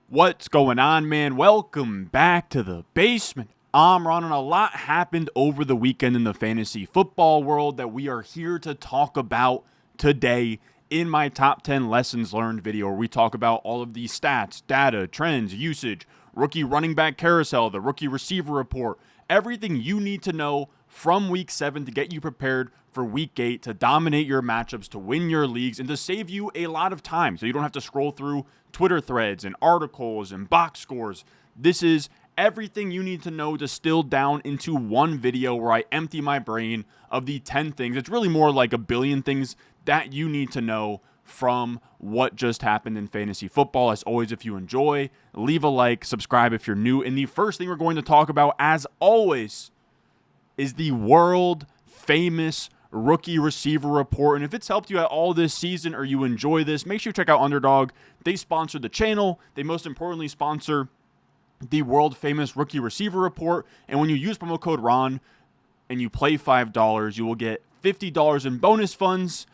What's going on, man? Welcome back to the basement. I'm Ron, and a lot happened over the weekend in the fantasy football world that we are here to talk about today in my top 10 lessons learned video, where we talk about all of the stats, data, trends, usage, rookie running back carousel, the rookie receiver report, everything you need to know from week 7 to get you prepared for week 8 to dominate your matchups, to win your leagues, and to save you a lot of time so you don't have to scroll through Twitter threads and articles and box scores. This is everything you need to know distilled down into one video where I empty my brain of the 10 things. It's really more like a billion things that you need to know from what just happened in fantasy football. As always, if you enjoy, leave a like, subscribe if you're new. And the first thing we're going to talk about, as always, is the world famous rookie receiver report. And if it's helped you at all this season or you enjoy this, make sure you check out Underdog. They sponsor the channel. They most importantly sponsor the world famous rookie receiver report. And when you use promo code RON and you play $5, you will get $50 in bonus funds.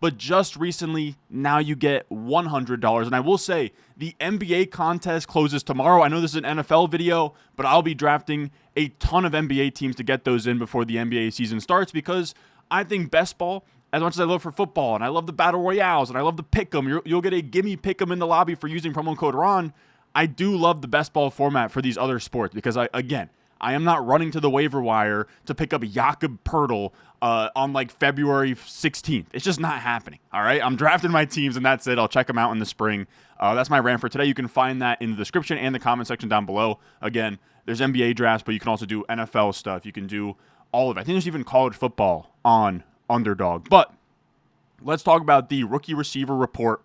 But just recently, now you get $100. And I will say, the NBA contest closes tomorrow. I know this is an NFL video, but I'll be drafting a ton of NBA teams to get those in before the NBA season starts, because I think best ball, as much as I love for football, and I love the battle royales, and I love the pick'em, you'll get a gimme pick'em in the lobby for using promo code RON. I do love the best ball format for these other sports, because I am not running to the waiver wire to pick up Jakob Poeltl on like February 16th. It's just not happening, all right? I'm drafting my teams, and that's it. I'll check them out in the spring. That's my rant for today. You can find that in the description and the comment section down below. Again, there's NBA drafts, but you can also do NFL stuff. You can do all of it. I think there's even college football on Underdog. But let's talk about the rookie receiver report.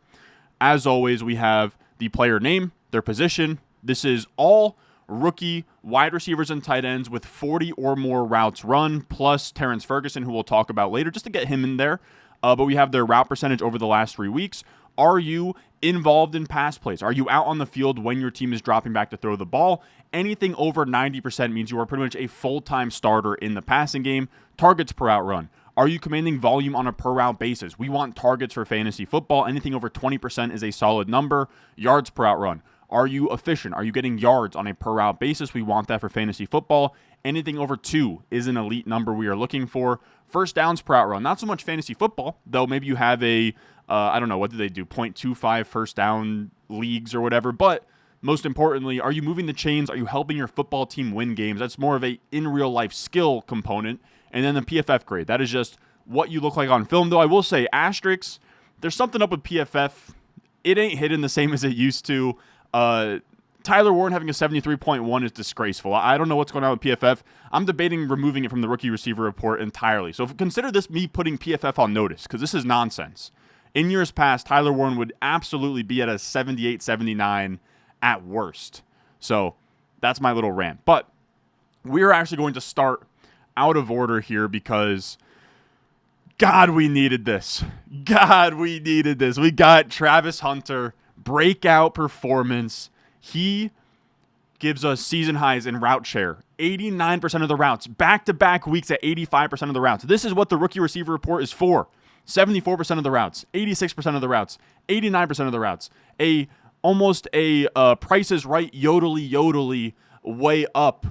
As always, we have the player name, their position. This is all rookie wide receivers and tight ends with 40 or more routes run, plus Terrence Ferguson, who we'll talk about later, just to get him in there. But we have their route percentage over the last 3 weeks. Are you involved in pass plays? Are you out on the field when your team is dropping back to throw the ball? Anything over 90% means you are pretty much a full-time starter in the passing game. Targets per route run. Are you commanding volume on a per route basis? We want targets for fantasy football. Anything over 20% is a solid number. Yards per route run. Are you efficient? Are you getting yards on a per route basis? We want that for fantasy football. Anything over 2 is an elite number we are looking for. First downs per route run. Not so much fantasy football, though maybe you have a, I don't know, what do they do, 0.25 first down leagues or whatever. But most importantly, are you moving the chains? Are you helping your football team win games? That's more of a in real life skill component. And then the PFF grade. That is just what you look like on film. Though I will say, asterisks, there's something up with PFF. It ain't hitting the same as it used to. Tyler Warren having a 73.1 is disgraceful. I don't know what's going on with PFF. I'm debating removing it from the rookie receiver report entirely. So consider this me putting PFF on notice, because this is nonsense. In years past, Tyler Warren would absolutely be at a 78, 79 at worst. So that's my little rant. But we're actually going to start out of order here, because God, we needed this. God, we needed this. We got Travis Hunter, breakout performance. He gives us season highs in route share, 89% of the routes, back-to-back weeks at 85% of the routes. This is what the rookie receiver report is for. 74% of the routes, 86% of the routes, 89% of the routes. Almost a Price is Right yodely way up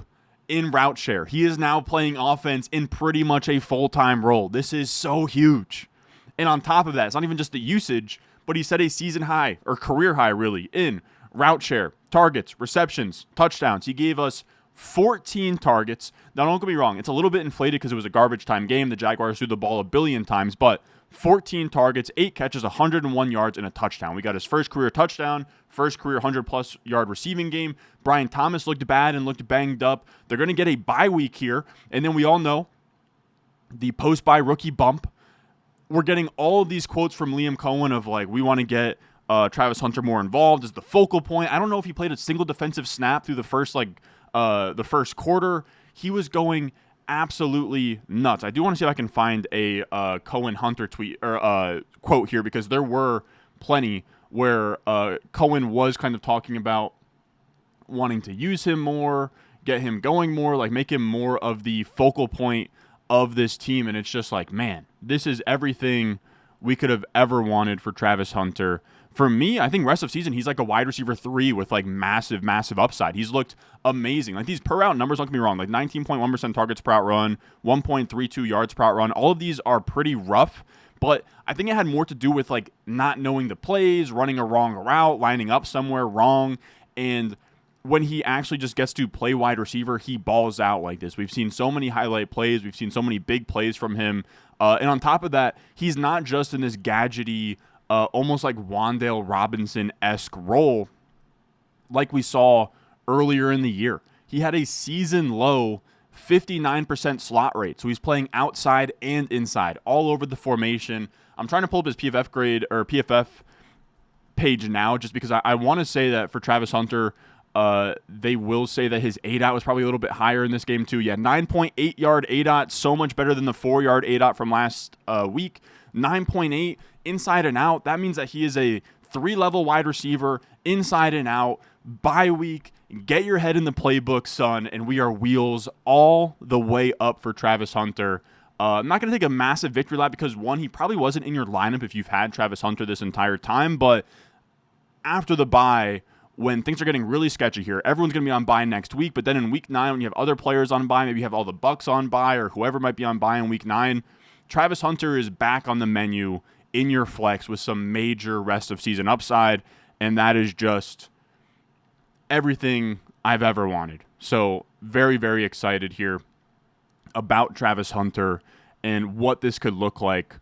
in route share. He is now playing offense in pretty much a full-time role. This is so huge. And on top of that, it's not even just the usage, but he set a season high, or career high really, in route share, targets, receptions, touchdowns. He gave us 14 targets. Now, don't get me wrong, it's a little bit inflated because it was a garbage time game. The Jaguars threw the ball a billion times, but 14 targets, 8 catches, 101 yards, and a touchdown. We got his first career touchdown, first career 100-plus yard receiving game. Brian Thomas looked bad and looked banged up. They're going to get a bye week here, and then we all know the post-bye rookie bump. We're getting all of these quotes from Liam Cohen of, like, we want to get Travis Hunter more involved as the focal point. I don't know if he played a single defensive snap through the first quarter. He was going absolutely nuts. I do want to see if I can find a Cohen Hunter tweet or quote here, because there were plenty where Cohen was kind of talking about wanting to use him more, get him going more, like make him more of the focal point of this team. And it's just like, man, this is everything we could have ever wanted for Travis Hunter for me, I think rest of season, he's like a wide receiver 3 with like massive, massive upside. He's looked amazing. Like these per route numbers, don't get me wrong, like 19.1% targets per route run, 1.32 yards per route run. All of these are pretty rough, but I think it had more to do with like not knowing the plays, running a wrong route, lining up somewhere wrong. And when he actually just gets to play wide receiver, he balls out like this. We've seen so many highlight plays. We've seen so many big plays from him. And on top of that, he's not just in this gadgety, almost like Wan'Dale Robinson-esque role like we saw earlier in the year. He had a season-low 59% slot rate, so he's playing outside and inside, all over the formation. I'm trying to pull up his PFF grade or PFF page now just because I want to say that for Travis Hunter, they will say that his ADOT was probably a little bit higher in this game too. Yeah, 9.8 yard ADOT, so much better than the 4 yard ADOT from last week. 9.8 inside and out. That means that he is a 3-level wide receiver inside and out. Bye week, get your head in the playbook, son, and we are wheels all the way up for Travis Hunter. I'm not going to take a massive victory lap because, one, he probably wasn't in your lineup if you've had Travis Hunter this entire time, but after the bye, when things are getting really sketchy here, everyone's going to be on bye next week, but then in week 9, when you have other players on bye, maybe you have all the Bucks on bye or whoever might be on bye in week 9, Travis Hunter is back on the menu in your flex with some major rest of season upside, and that is just everything I've ever wanted. So very, very excited here about Travis Hunter and what this could look like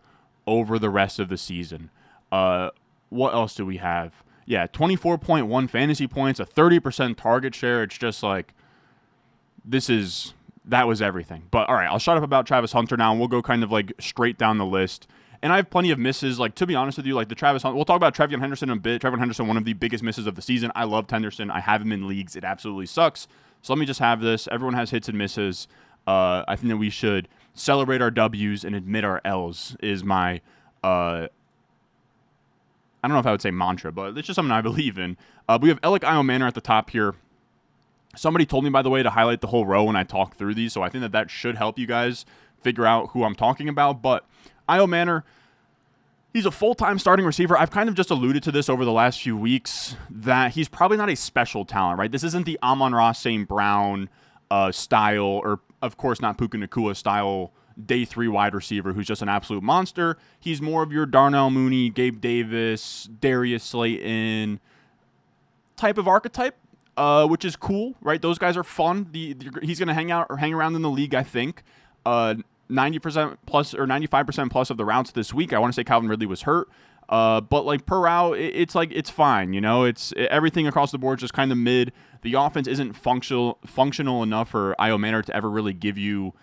over the rest of the season. What else do we have? Yeah, 24.1 fantasy points, a 30% target share. It's just like, that was everything. But all right, I'll shut up about Travis Hunter now, and we'll go kind of like straight down the list. And I have plenty of misses. Like, to be honest with you, like the Travis Hunter, we'll talk about Trevion Henderson in a bit. Trevion Henderson, one of the biggest misses of the season. I love Henderson. I have him in leagues. It absolutely sucks. So let me just have this. Everyone has hits and misses. I think that we should celebrate our W's and admit our L's is my, I don't know if I would say mantra, but it's just something I believe in. We have Alec Iomanner at the top here. Somebody told me, by the way, to highlight the whole row when I talk through these, so I think that should help you guys figure out who I'm talking about. But Iomanner, he's a full-time starting receiver. I've kind of just alluded to this over the last few weeks, that he's probably not a special talent, right? This isn't the Amon-Ra St. Brown style, or of course not Puka Nacua style day 3 wide receiver who's just an absolute monster. He's more of your Darnell Mooney, Gabe Davis, Darius Slayton type of archetype, which is cool, right? Those guys are fun. He's going to hang around in the league, I think. 90% plus or 95% plus of the routes this week. I want to say Calvin Ridley was hurt. But like per route, it's like, it's fine. You know, everything across the board is just kind of mid. The offense isn't functional enough for Iomanner to ever really give you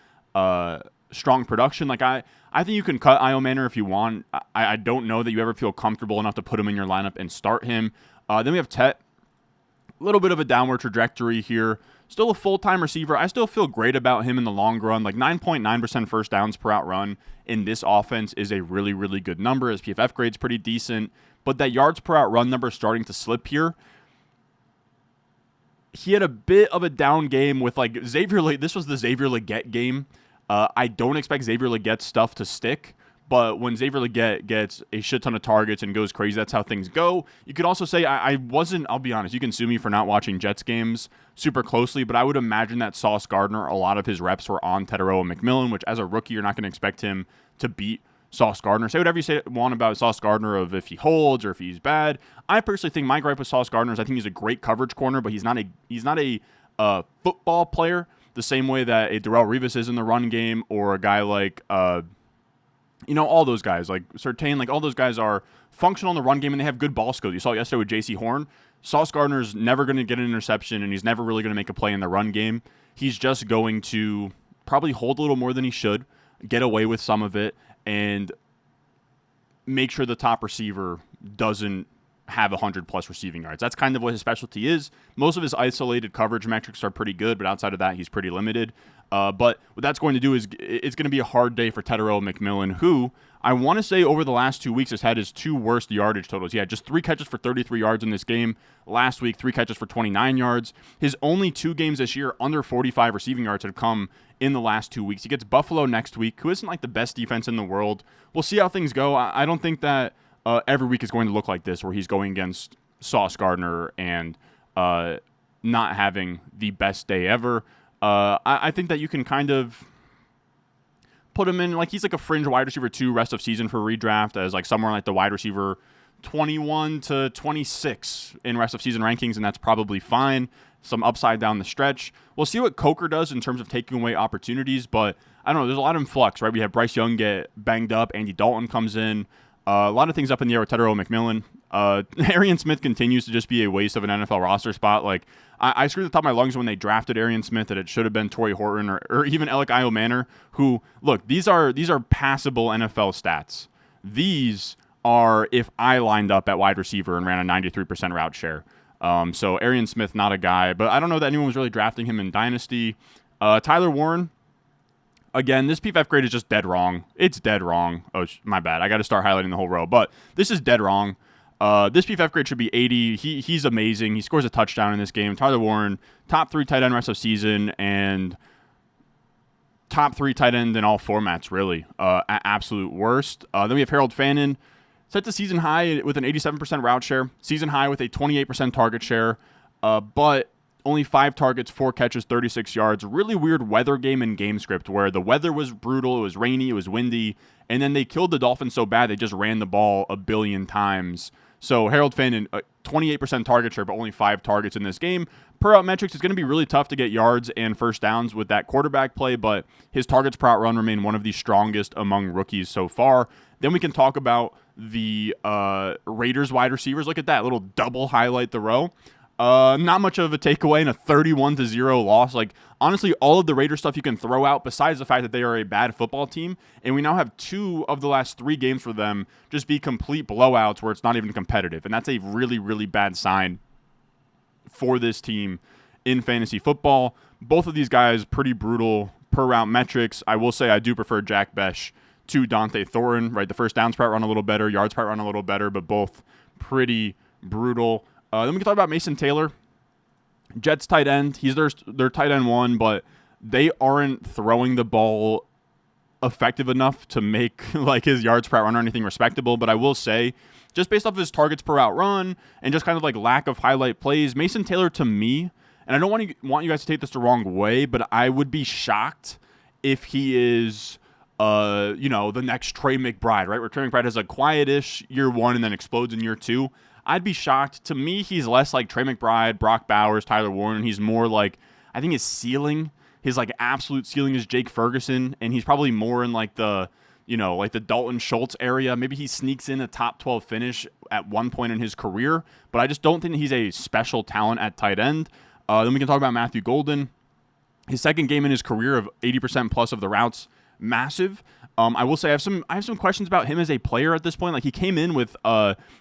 strong production. Like I think you can cut Iomanner if you want. I don't know that you ever feel comfortable enough to put him in your lineup and start him. Then we have Tet. A little bit of a downward trajectory here. Still a full-time receiver. I still feel great about him in the long run. Like 9.9% first downs per out run in this offense is a really, really good number. His PFF grade's pretty decent. But that yards per out run number is starting to slip here. He had a bit of a down game with like Xavier. This was the Xavier Legette game. I don't expect Xavier Legette's stuff to stick. But when Xavier Legette gets a shit ton of targets and goes crazy, that's how things go. You could also say I'll be honest, you can sue me for not watching Jets games super closely, but I would imagine that Sauce Gardner, a lot of his reps were on Teteroa McMillan, which as a rookie, you're not going to expect him to beat Sauce Gardner. Say whatever you want about Sauce Gardner of if he holds or if he's bad. I personally think my gripe with Sauce Gardner is I think he's a great coverage corner, but he's not a football player the same way that a Darrelle Revis is in the run game, or a guy like all those guys, like Surtain, like all those guys are functional in the run game and they have good ball skills. You saw it yesterday with J.C. Horn. Sauce Gardner's never going to get an interception and he's never really going to make a play in the run game. He's just going to probably hold a little more than he should, get away with some of it, and make sure the top receiver doesn't have 100-plus receiving yards. That's kind of what his specialty is. Most of his isolated coverage metrics are pretty good, but outside of that, he's pretty limited. But what that's going to do is it's going to be a hard day for Teteroa McMillan, who I want to say over the last 2 weeks has had his 2 worst yardage totals. He had just 3 catches for 33 yards in this game. Last week, 3 catches for 29 yards. His only 2 games this year under 45 receiving yards have come in the last 2 weeks. He gets Buffalo next week, who isn't like the best defense in the world. We'll see how things go. I don't think that every week is going to look like this, where he's going against Sauce Gardner and not having the best day ever. I think that you can kind of put him in, like, he's like a fringe wide receiver 2 rest of season for redraft, as like somewhere like the wide receiver 21 to 26 in rest of season rankings, and that's probably fine. Some upside down the stretch. We'll see what Coker does in terms of taking away opportunities, but I don't know. There's a lot in flux, right? We have Bryce Young get banged up. Andy Dalton comes in. A lot of things up in the air with Tedero McMillan. Arian Smith continues to just be a waste of an NFL roster spot. Like, I screwed the top of my lungs when they drafted Arian Smith that it should have been Torrey Horton or even Alec Iomanner, who, look, these are passable NFL stats. These are if I lined up at wide receiver and ran a 93% route share. So Arian Smith, not a guy, but I don't know that anyone was really drafting him in Dynasty. Tyler Warren, again, this PFF grade is just dead wrong. It's dead wrong. Oh, my bad. I got to start highlighting the whole row, but this is dead wrong. This PFF grade should be 80. He's amazing. He scores a touchdown in this game. Tyler Warren, top 3 tight end rest of season, and top 3 tight end in all formats, really. At absolute worst. Then we have Harold Fannin. Set the season high with an 87% route share. Season high with a 28% target share. But only 5 targets, 4 catches, 36 yards. Really weird weather game and game script where the weather was brutal. It was rainy. It was windy. And then they killed the Dolphins so bad they just ran the ball a billion times. So Harold Fannin, 28% target share, but only 5 targets in this game. Per out metrics, it's going to be really tough to get yards and first downs with that quarterback play, but his targets per out run remain one of the strongest among rookies so far. Then we can talk about the Raiders wide receivers. Look at that little double highlight the row. Not much of a takeaway in a 31-0 loss. Like, honestly, all of the Raiders stuff you can throw out besides the fact that they are a bad football team. And we now have 2 of the last 3 games for them just be complete blowouts where it's not even competitive. And that's a really, really bad sign for this team in fantasy football. Both of these guys, pretty brutal per route metrics. I will say I do prefer Jack Besh to Dante Thornton, right? The first downs per run a little better, yards per run a little better, but both pretty brutal. Then we can talk about Mason Taylor, Jets tight end. He's their tight end 1, but they aren't throwing the ball effective enough to make like his yards per run or anything respectable. But I will say, just based off of his targets per out run and just kind of like lack of highlight plays, Mason Taylor to me, and I don't want you guys to take this the wrong way, but I would be shocked if he is the next Trey McBride, right? Where Trey McBride has a quiet-ish year 1 and then explodes in year 2. I'd be shocked. To me, he's less like Trey McBride, Brock Bowers, Tyler Warren. He's more like, I think his ceiling, his like absolute ceiling is Jake Ferguson, and he's probably more in like the Dalton Schultz area. Maybe he sneaks in a top 12 finish at one point in his career, but I just don't think that he's a special talent at tight end. Then we can talk about Matthew Golden. His second game in his career of 80% plus of the routes, massive. I will say I have some questions about him as a player at this point. Like, he came in with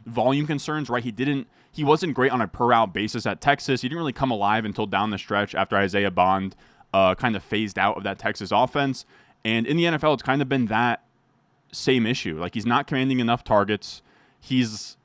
volume concerns, right? He wasn't great on a per route basis at Texas. He didn't really come alive until down the stretch after Isaiah Bond kind of phased out of that Texas offense. And in the NFL, it's kind of been that same issue. Like, he's not commanding enough targets. He's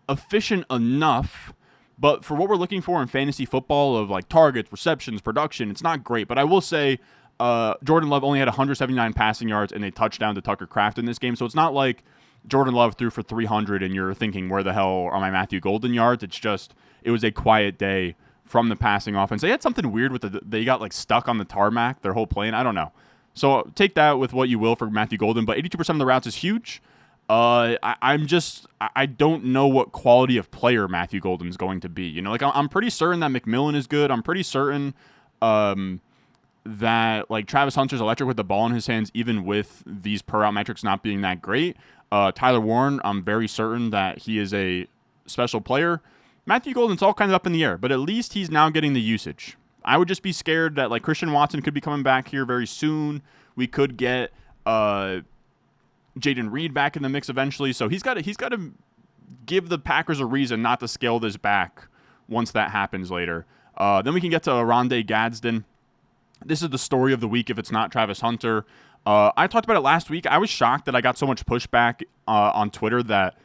efficient enough, but for what we're looking for in fantasy football of like targets, receptions, production, it's not great. But I will say, Jordan Love only had 179 passing yards and a touchdown to Tucker Kraft in this game. So it's not like Jordan Love threw for 300 and you're thinking, where the hell are my Matthew Golden yards? It's just, it was a quiet day from the passing offense. They had something weird with they got like stuck on the tarmac their whole play, and I don't know. So take that with what you will for Matthew Golden, but 82% of the routes is huge. I don't know what quality of player Matthew Golden is going to be. Like, I'm pretty certain that McMillan is good. I'm pretty certain, that like Travis Hunter's electric with the ball in his hands, even with these per out metrics not being that great. Tyler Warren, I'm very certain that he is a special player. Matthew Golden's all kind of up in the air, but at least he's now getting the usage. I would just be scared that like Christian Watson could be coming back here very soon. We could get Jaden Reed back in the mix eventually. So he's got to give the Packers a reason not to scale this back once that happens later. Then we can get to Rondé Gadsden. This is the story of the week if it's not Travis Hunter. I talked about it last week. I was shocked that I got so much pushback on Twitter that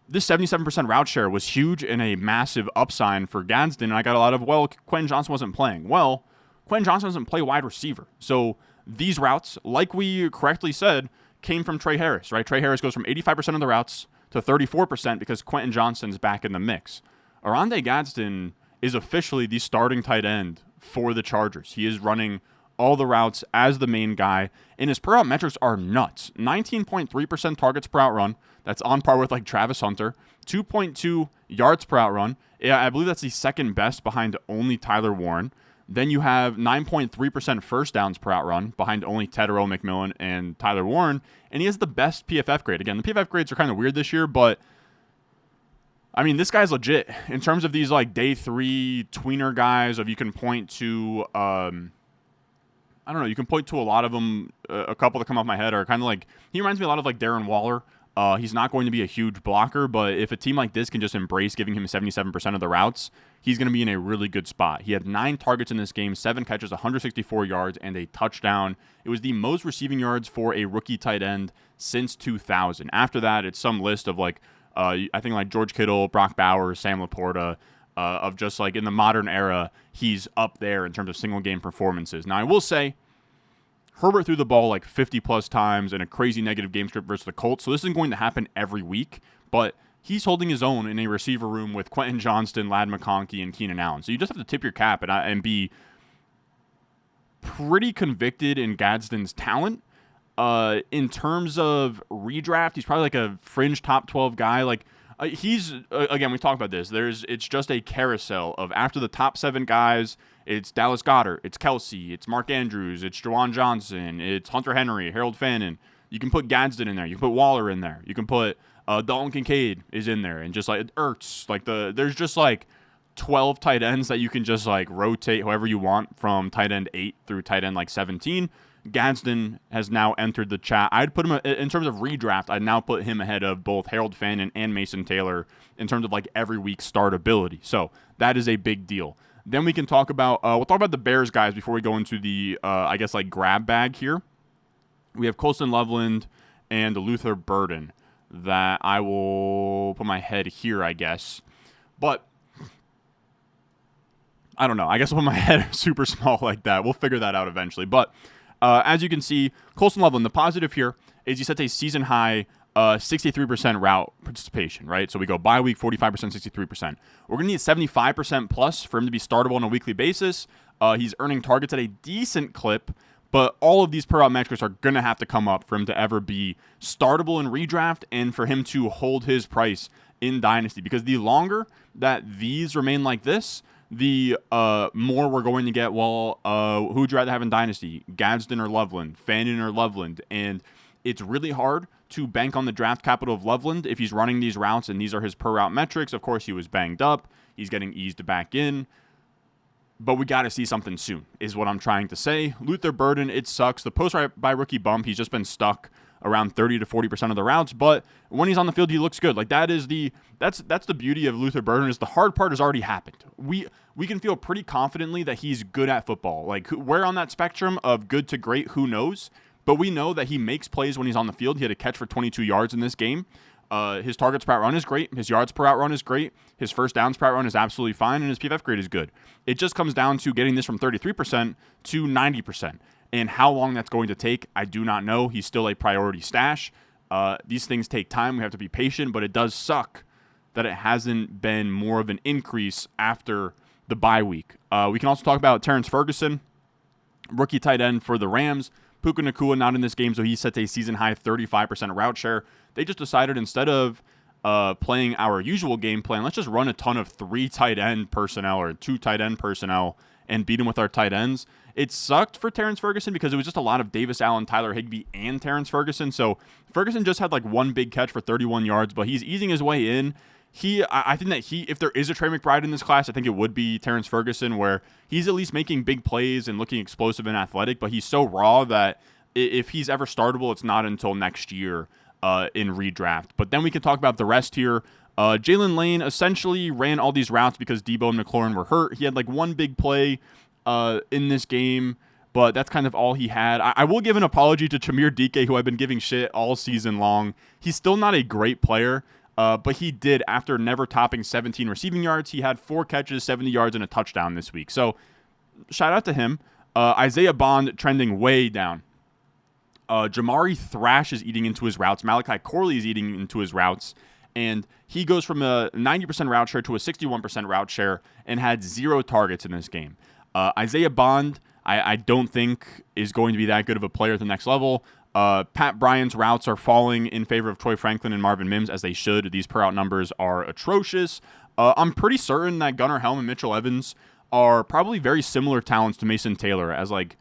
this 77% route share was huge and a massive upside for Gadsden. And I got a lot of, well, Quentin Johnson wasn't playing. Well, Quentin Johnson doesn't play wide receiver. So these routes, like we correctly said, came from Trey Harris, right? Trey Harris goes from 85% of the routes to 34% because Quentin Johnston's back in the mix. Oronde Gadsden is officially the starting tight end for the Chargers. He is running all the routes as the main guy, and his per route metrics are nuts. 19.3% targets per out run. That's on par with like Travis Hunter. 2.2 yards per out run. Yeah, I believe that's the second best behind only Tyler Warren. Then you have 9.3% first downs per out run behind only Tedero McMillan and Tyler Warren. And he has the best PFF grade. Again, the PFF grades are kind of weird this year, but I mean, this guy's legit. In terms of these like day 3 tweener guys, if you can point to, I don't know, you can point to a lot of them. A couple that come off my head are kind of like, he reminds me a lot of like Darren Waller. He's not going to be a huge blocker, but if a team like this can just embrace giving him 77% of the routes, he's going to be in a really good spot. He had 9 targets in this game, 7 catches, 164 yards, and a touchdown. It was the most receiving yards for a rookie tight end since 2000. After that, it's some list of like, I think like George Kittle, Brock Bowers, Sam Laporta, of just like in the modern era, he's up there in terms of single game performances. Now, I will say, Herbert threw the ball like 50-plus times in a crazy negative game script versus the Colts, so this isn't going to happen every week, but he's holding his own in a receiver room with Quentin Johnston, Ladd McConkey, and Keenan Allen. So you just have to tip your cap and be pretty convicted in Gadsden's talent. In terms of redraft, he's probably like a fringe top 12 guy. Like he's again, we talked about this. It's just a carousel of after the top 7 guys. It's Dallas Goedert, it's Kelsey, it's Mark Andrews, it's Juwan Johnson, it's Hunter Henry, Harold Fannin. You can put Gadsden in there. You can put Waller in there. You can put Dalton Kincaid is in there, and just like Ertz. Like there's just like 12 tight ends that you can just like rotate however you want from tight end 8 through tight end like 17. Gadsden has now entered the chat. I'd put him in terms of redraft. I'd now put him ahead of both Harold Fannin and Mason Taylor in terms of like every week startability. So that is a big deal. Then we can talk about, we'll talk about the Bears guys before we go into the, I guess, like grab bag here. We have Colston Loveland and Luther Burden that I will put my head here, I guess. But I don't know. I guess I'll put my head super small like that. We'll figure that out eventually. But as you can see, Colston Loveland, the positive here is he sets a season high 63% route participation, right? So we go bye week, 45%, 63%. We're going to need 75% plus for him to be startable on a weekly basis. He's earning targets at a decent clip, but all of these per route metrics are going to have to come up for him to ever be startable in redraft and for him to hold his price in Dynasty. Because the longer that these remain like this, the more we're going to get, well, who would you rather have in Dynasty? Gadsden or Loveland? Fannin or Loveland? And it's really hard to bank on the draft capital of Loveland if he's running these routes and these are his per route metrics. Of course, he was banged up. He's getting eased back in. But we got to see something soon is what I'm trying to say. Luther Burden, it sucks. The post-by rookie bump, he's just been stuck around 30 to 40% of the routes. But when he's on the field, he looks good. Like that's the beauty of Luther Burden is the hard part has already happened. We can feel pretty confidently that he's good at football. Like where on that spectrum of good to great, who knows? But we know that he makes plays when he's on the field. He had a catch for 22 yards in this game. His targets per out run is great. His yards per out run is great. His first downs per out run is absolutely fine. And his PFF grade is good. It just comes down to getting this from 33% to 90%. And how long that's going to take, I do not know. He's still a priority stash. These things take time. We have to be patient. But it does suck that it hasn't been more of an increase after the bye week. We can also talk about Terrence Ferguson, rookie tight end for the Rams. Puka Nacua not in this game, so he sets a season-high 35% route share. They just decided instead of playing our usual game plan, let's just run a ton of 3 tight end personnel or 2 tight end personnel and beat him with our tight ends. It sucked for Terrence Ferguson because it was just a lot of Davis Allen, Tyler Higbee, and Terrence Ferguson. So Ferguson just had like one big catch for 31 yards, but he's easing his way in. I think that if there is a Trey McBride in this class, I think it would be Terrence Ferguson, where he's at least making big plays and looking explosive and athletic, but he's so raw that if he's ever startable, it's not until next year in redraft. But then we can talk about the rest here. Jalen Lane essentially ran all these routes because Debo and McLaurin were hurt. He had like one big play in this game, but that's kind of all he had. I will give an apology to Chamir Dike, who I've been giving shit all season long. He's still not a great player. But he did, after never topping 17 receiving yards, he had 4 catches, 70 yards, and a touchdown this week. So, shout out to him. Isaiah Bond trending way down. Jamari Thrash is eating into his routes. Malachi Corley is eating into his routes. And he goes from a 90% route share to a 61% route share and had 0 targets in this game. Isaiah Bond, I don't think is going to be that good of a player at the next level. Pat Bryant's routes are falling in favor of Troy Franklin and Marvin Mims, as they should. These per route numbers are atrocious. I'm pretty certain that Gunnar Helm and Mitchell Evans are probably very similar talents to Mason Taylor as like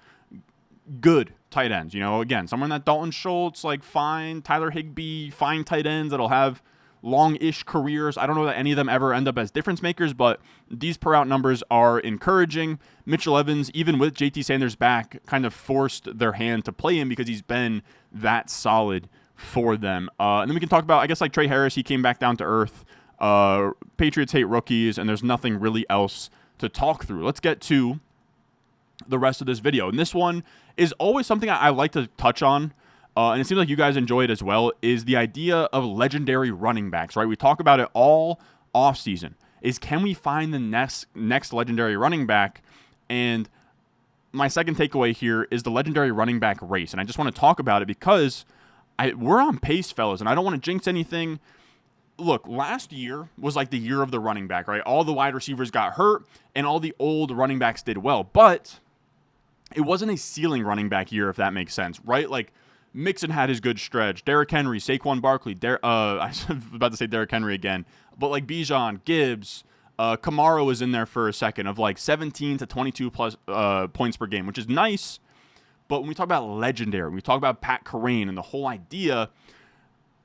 good tight ends. Again, someone that Dalton Schultz, like fine, Tyler Higbee, fine tight ends that'll have long-ish careers. I don't know that any of them ever end up as difference makers, but these per route numbers are encouraging. Mitchell Evans, even with JT Sanders back, kind of forced their hand to play him because he's been that solid for them. And then we can talk about, I guess, like Trey Harris. He came back down to earth. Patriots hate rookies, and there's nothing really else to talk through. Let's get to the rest of this video. And this one is always something I like to touch on. And it seems like you guys enjoy it as well, is the idea of legendary running backs, right? We talk about it all offseason, is can we find the next legendary running back? And my second takeaway here is the legendary running back race. And I just want to talk about it because we're on pace, fellas, and I don't want to jinx anything. Look, last year was like the year of the running back, right? All the wide receivers got hurt, and all the old running backs did well. But it wasn't a ceiling running back year, if that makes sense, right? Like, Mixon had his good stretch. Derrick Henry, Saquon Barkley. I was about to say Derrick Henry again. But like Bijan, Gibbs, Kamara was in there for a second of like 17 to 22 plus points per game, which is nice. But when we talk about legendary, when we talk about Pat Kerrane and the whole idea,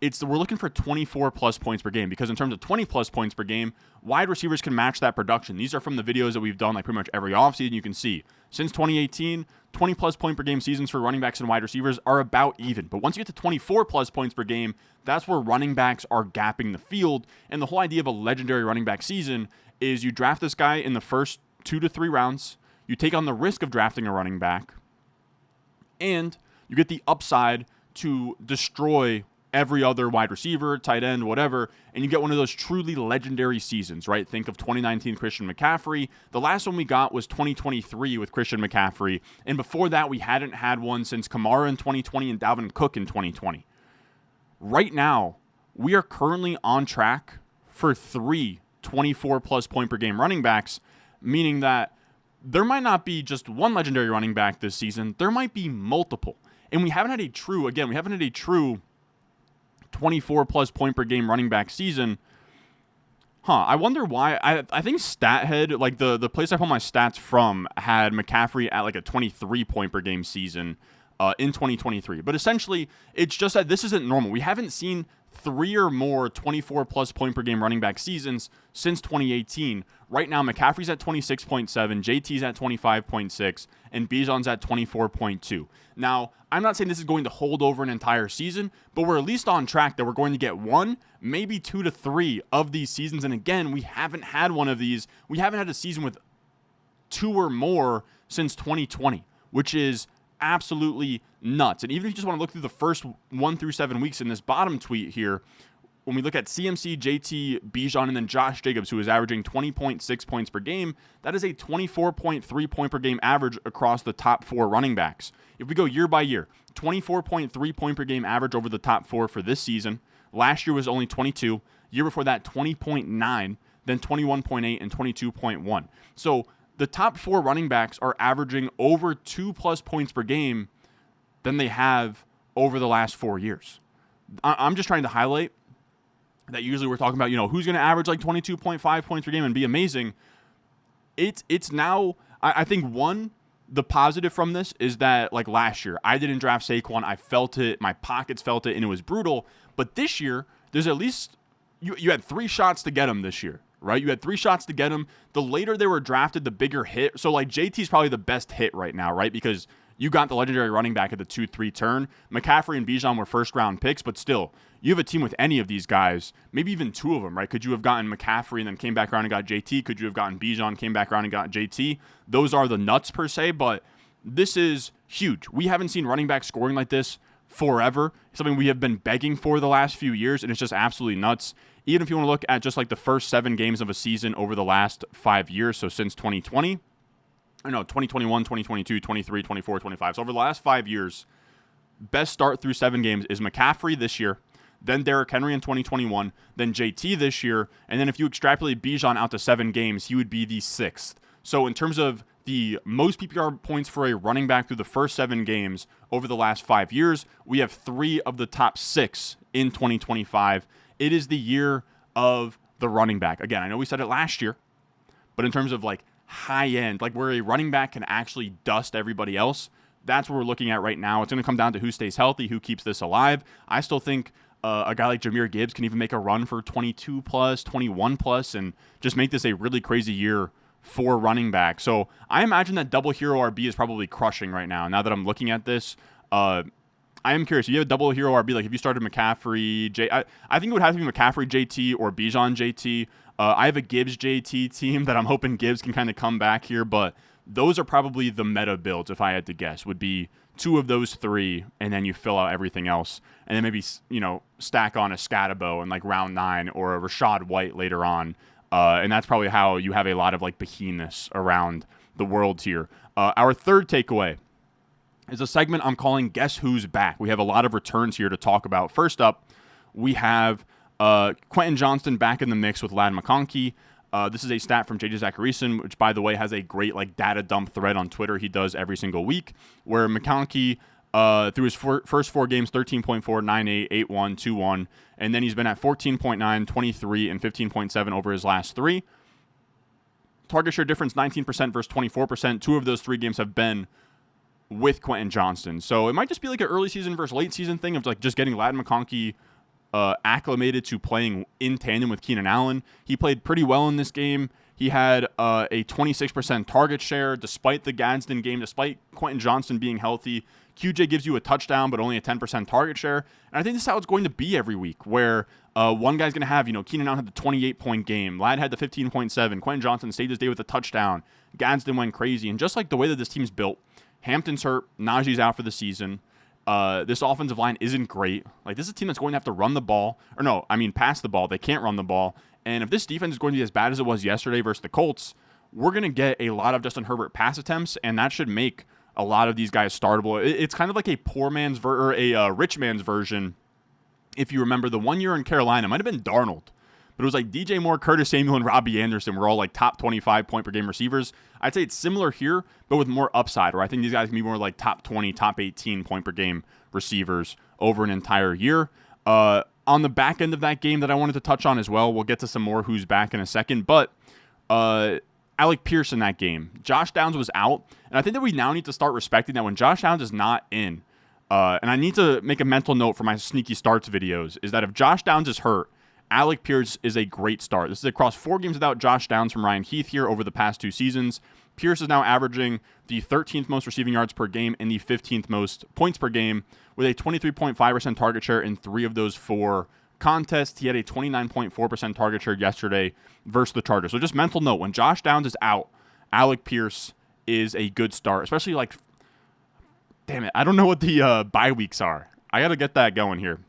we're looking for 24 plus points per game, because in terms of 20 plus points per game, wide receivers can match that production. These are from the videos that we've done like pretty much every offseason. You can see since 2018, 20 plus point per game seasons for running backs and wide receivers are about even. But once you get to 24 plus points per game, that's where running backs are gapping the field. And the whole idea of a legendary running back season is you draft this guy in the first 2 to 3 rounds, you take on the risk of drafting a running back, and you get the upside to destroy every other wide receiver, tight end, whatever, and you get one of those truly legendary seasons, right? Think of 2019 Christian McCaffrey. The last one we got was 2023 with Christian McCaffrey, and before that, we hadn't had one since Kamara in 2020 and Dalvin Cook in 2020. Right now, we are currently on track for 3 24-plus point per game running backs, meaning that there might not be just one legendary running back this season. There might be multiple, and we haven't had a true 24-plus point per game running back season. I wonder why. I think StatHead, like the place I pull my stats from, had McCaffrey at like a 23 point per game season in 2023. But essentially, it's just that this isn't normal. We haven't seen 3 or more 24-plus point per game running back seasons since 2018. Right now, McCaffrey's at 26.7, JT's at 25.6, and Bijan's at 24.2. Now, I'm not saying this is going to hold over an entire season, but we're at least on track that we're going to get 1, maybe 2 to 3 of these seasons. And again, we haven't had one of these. We haven't had a season with 2 or more since 2020, which is absolutely nuts. And even if you just want to look through the first 1 through 7 weeks in this bottom tweet here, when we look at CMC, JT, Bijan, and then Josh Jacobs, who is averaging 20.6 points per game, that is a 24.3 point per game average across the top 4 running backs. If we go year by year, 24.3 point per game average over the top 4 for this season. Last year was only 22. Year before that, 20.9, then 21.8, and 22.1. So the top 4 running backs are averaging over 2+ points per game than they have over the last 4 years. I'm just trying to highlight that usually we're talking about, who's going to average like 22.5 points per game and be amazing. It's now, I think, the positive from this is that, like last year, I didn't draft Saquon. I felt it. My pockets felt it, and it was brutal. But this year, there's at least, you had 3 shots to get him this year, right? You had 3 shots to get him. The later they were drafted, the bigger hit. So, like, JT's probably the best hit right now, right? Because you got the legendary running back at the 2-3 turn. McCaffrey and Bijan were first-round picks, but still, you have a team with any of these guys, maybe even 2 of them, right? Could you have gotten McCaffrey and then came back around and got JT? Could you have gotten Bijan, came back around and got JT? Those are the nuts per se, but this is huge. We haven't seen running back scoring like this forever. Something we have been begging for the last few years, and it's just absolutely nuts. Even if you want to look at just like the first 7 games of a season over the last 5 years, so since 2020, 2021, 2022, 23, 24, 25. So over the last 5 years, best start through 7 games is McCaffrey this year, then Derrick Henry in 2021, then JT this year, and then if you extrapolate Bijan out to 7 games, he would be the 6th. So in terms of the most PPR points for a running back through the first 7 games over the last 5 years, we have 3 of the top 6 in 2025. It is the year of the running back. Again, I know we said it last year, but in terms of like high end, like where a running back can actually dust everybody else, that's what we're looking at right now. It's going to come down to who stays healthy, who keeps this alive. I still think a guy like Jahmyr Gibbs can even make a run for 22 plus, 21 plus, and just make this a really crazy year for running back. So I imagine that double hero RB is probably crushing right now. Now that I'm looking at this, I am curious. If you have a double hero RB, like if you started McCaffrey, I think it would have to be McCaffrey JT or Bijan JT. I have a Gibbs JT team that I'm hoping Gibbs can kind of come back here, but those are probably the meta builds, if I had to guess, would be 2 of those 3, and then you fill out everything else. And then maybe, stack on a Scatabo in like round 9 or a Rashad White later on. And that's probably how you have a lot of like behemoths around the world here. Our third takeaway is a segment I'm calling Guess Who's Back. We have a lot of returns here to talk about. First up, we have Quentin Johnston back in the mix with Ladd McConkey. This is a stat from JJ Zachariason, which, by the way, has a great like data dump thread on Twitter he does every single week, where McConkey, through his first 4 games, 13.4, 9.8, 8.1, 2.1, and then he's been at 14.9, 23, and 15.7 over his last 3. Target share difference, 19% versus 24%. 2 of those 3 games have been with Quentin Johnston. So it might just be like an early season versus late season thing of like just getting Ladd McConkey acclimated to playing in tandem with Keenan Allen. He played pretty well in this game. He had a 26% target share despite the Gadsden game, despite Quentin Johnston being healthy. QJ gives you a touchdown, but only a 10% target share. And I think this is how it's going to be every week, where one guy's going to have, Keenan Allen had the 28-point game. Ladd had the 15.7. Quentin Johnston saved his day with a touchdown. Gadsden went crazy. And just like the way that this team's built, Hampton's hurt. Najee's out for the season. This offensive line isn't great. Like, this is a team that's going to have to run the ball. Pass the ball. They can't run the ball. And if this defense is going to be as bad as it was yesterday versus the Colts, we're going to get a lot of Justin Herbert pass attempts, and that should make a lot of these guys startable. It's kind of like a poor man's or a rich man's version. If you remember, the 1 year in Carolina, it might have been Darnold, but it was like DJ Moore, Curtis Samuel, and Robbie Anderson were all like top 25 point per game receivers. I'd say it's similar here, but with more upside, where I think these guys can be more like top 20, top 18 point per game receivers over an entire year. On the back end of that game that I wanted to touch on as well, we'll get to some more who's back in a second, but Alec Pierce in that game. Josh Downs was out, and I think that we now need to start respecting that when Josh Downs is not in, and I need to make a mental note for my sneaky starts videos, is that if Josh Downs is hurt, Alec Pierce is a great start. This is across 4 games without Josh Downs from Ryan Heath here over the past 2 seasons. Pierce is now averaging the 13th most receiving yards per game and the 15th most points per game with a 23.5% target share in 3 of those 4 contests. He had a 29.4% target share yesterday versus the Chargers. So just mental note, when Josh Downs is out, Alec Pierce is a good start, especially like, damn it, I don't know what the bye weeks are. I got to get that going here.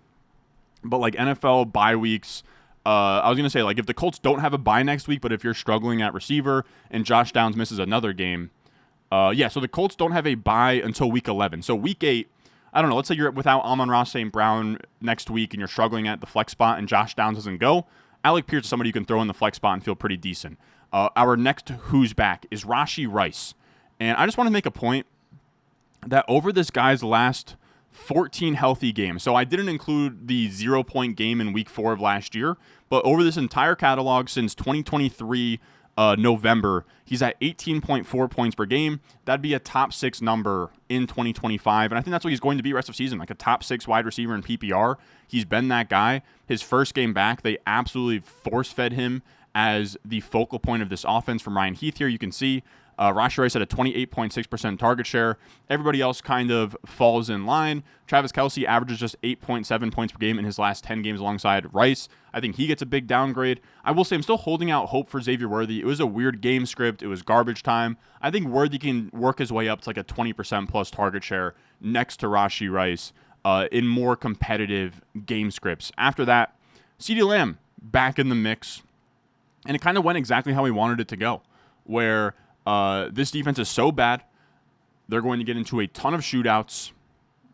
But like NFL bye weeks, I was going to say, like, if the Colts don't have a bye next week, but if you're struggling at receiver and Josh Downs misses another game, so the Colts don't have a bye until week 11. So week 8, I don't know, let's say you're without Amon-Ra St. Brown next week and you're struggling at the flex spot and Josh Downs doesn't go, Alec Pierce is somebody you can throw in the flex spot and feel pretty decent. Our next who's back is Rashee Rice. And I just want to make a point that over this guy's last 14 healthy games. So I didn't include the 0-point game in week 4 of last year, but over this entire catalog since 2023 November, he's at 18.4 points per game. That'd be a top 6 number in 2025. And I think that's what he's going to be rest of season, like a top 6 wide receiver in PPR. He's been that guy. His first game back, they absolutely force-fed him as the focal point of this offense from Ryan Heath here. You can see Rashee Rice had a 28.6% target share. Everybody else kind of falls in line. Travis Kelce averages just 8.7 points per game in his last 10 games alongside Rice. I think he gets a big downgrade. I will say I'm still holding out hope for Xavier Worthy. It was a weird game script. It was garbage time. I think Worthy can work his way up to like a 20% plus target share next to Rashee Rice in more competitive game scripts. After that, CeeDee Lamb back in the mix. And it kind of went exactly how we wanted it to go, where this defense is so bad, they're going to get into a ton of shootouts.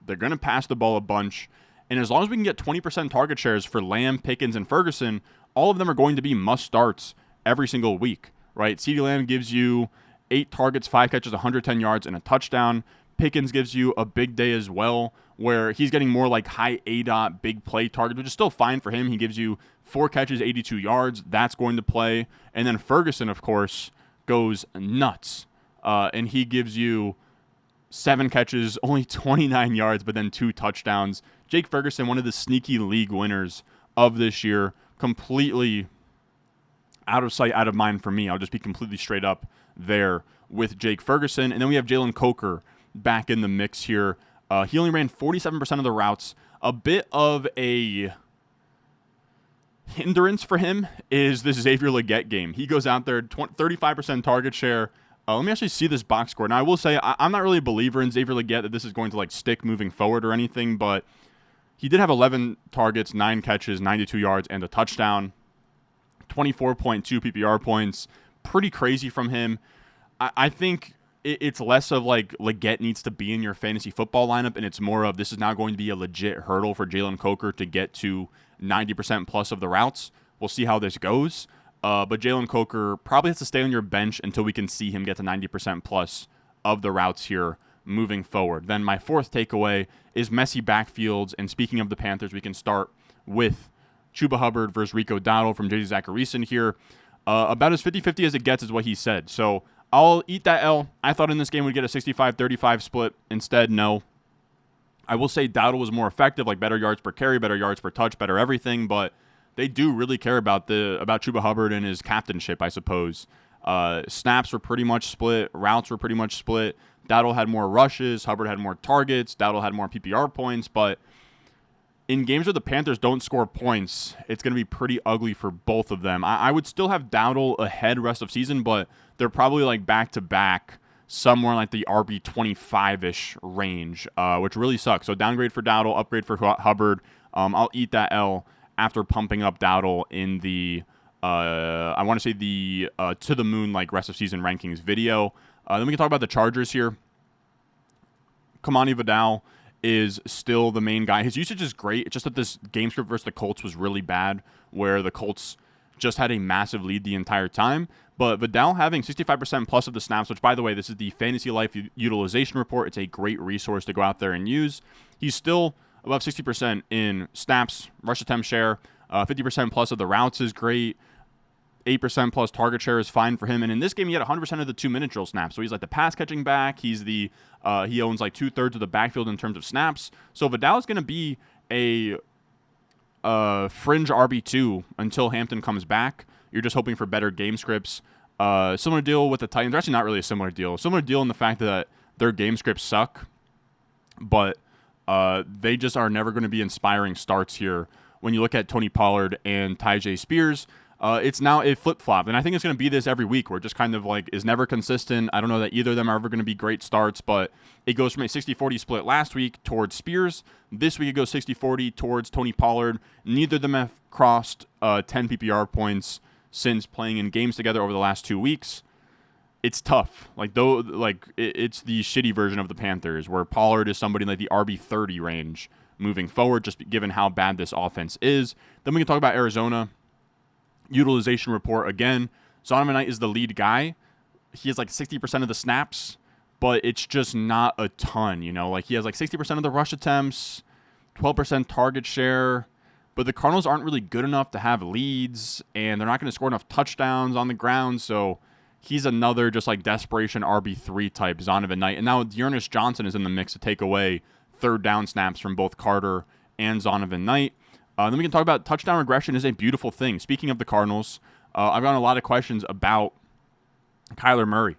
They're going to pass the ball a bunch. And as long as we can get 20% target shares for Lamb, Pickens, and Ferguson, all of them are going to be must-starts every single week, right? CeeDee Lamb gives you 8 targets, 5 catches, 110 yards, and a touchdown. Pickens gives you a big day as well, where he's getting more like high ADOT, big play targets, which is still fine for him. He gives you 4 catches, 82 yards. That's going to play. And then Ferguson, of course, goes nuts. And he gives you 7 catches, only 29 yards, but then 2 touchdowns. Jake Ferguson, one of the sneaky league winners of this year, completely out of sight, out of mind for me. I'll just be completely straight up there with Jake Ferguson. And then we have Jalen Coker back in the mix here. He only ran 47% of the routes. A bit of a hindrance for him is this Xavier Legette game. He goes out there, 35% target share. Let me actually see this box score. Now, I will say I'm not really a believer in Xavier Legette that this is going to like stick moving forward or anything, but he did have 11 targets, 9 catches, 92 yards, and a touchdown. 24.2 PPR points. Pretty crazy from him. I think it's less of like Legette needs to be in your fantasy football lineup, and it's more of this is now going to be a legit hurdle for Jalen Coker to get to 90% plus of the routes. We'll see how this goes. But Jalen Coker probably has to stay on your bench until we can see him get to 90% plus of the routes here moving forward. Then my fourth takeaway is messy backfields. And speaking of the Panthers, we can start with Chuba Hubbard versus Rico Dowdle from J.D. Zacharyson here. About as 50-50 as it gets is what he said. So I'll eat that L. I thought in this game we'd get a 65-35 split. Instead, no. I will say Dowdle was more effective, like better yards per carry, better yards per touch, better everything, but they do really care about Chuba Hubbard and his captainship, I suppose. Snaps were pretty much split. Routes were pretty much split. Dowdle had more rushes. Hubbard had more targets. Dowdle had more PPR points. But in games where the Panthers don't score points, it's going to be pretty ugly for both of them. I would still have Dowdle ahead rest of season, but they're probably like back-to-back somewhere like the RB 25-ish range, which really sucks. So downgrade for Dowdle, upgrade for Hubbard. I'll eat that L after pumping up Dowdle in the, I want to say the to the moon like rest of season rankings video. Then we can talk about the Chargers here. Kamani Vidal is still the main guy. His usage is great. It's just that this game script versus the Colts was really bad, where the Colts just had a massive lead the entire time. But Vidal having 65% plus of the snaps, which, by the way, this is the Fantasy Life Utilization Report. It's a great resource to go out there and use. He's still above 60% in snaps, rush attempt share. 50% plus of the routes is great. 8% plus target share is fine for him. And in this game, he had 100% of the 2-minute drill snaps. So he's like the pass catching back. He's the he owns like 2/3 of the backfield in terms of snaps. So Vidal is going to be a fringe RB2 until Hampton comes back. You're just hoping for better game scripts. Similar deal with the Titans. They're actually not really a similar deal. Similar deal in the fact that their game scripts suck, but they just are never going to be inspiring starts here. When you look at Tony Pollard and Tyjae Spears, it's now a flip-flop, and I think it's going to be this every week, where it just kind of like is never consistent. I don't know that either of them are ever going to be great starts, but it goes from a 60-40 split last week towards Spears. This week it goes 60-40 towards Tony Pollard. Neither of them have crossed 10 PPR points since playing in games together over the last 2 weeks. It's tough. It's the shitty version of the Panthers, where Pollard is somebody like the RB 30 range moving forward, just given how bad this offense is. Then we can talk about Arizona. Utilization report again. Zonovan Knight is the lead guy. He has like 60% of the snaps, but it's just not a ton, you know? Like he has like 60% of the rush attempts, 12% target share, but the Cardinals aren't really good enough to have leads, and they're not going to score enough touchdowns on the ground, so he's another just like desperation RB3 type Zonovan Knight. And now Dearness Johnson is in the mix to take away third down snaps from both Carter and Zonovan Knight. Then we can talk about touchdown regression is a beautiful thing. Speaking of the Cardinals, I've gotten a lot of questions about Kyler Murray.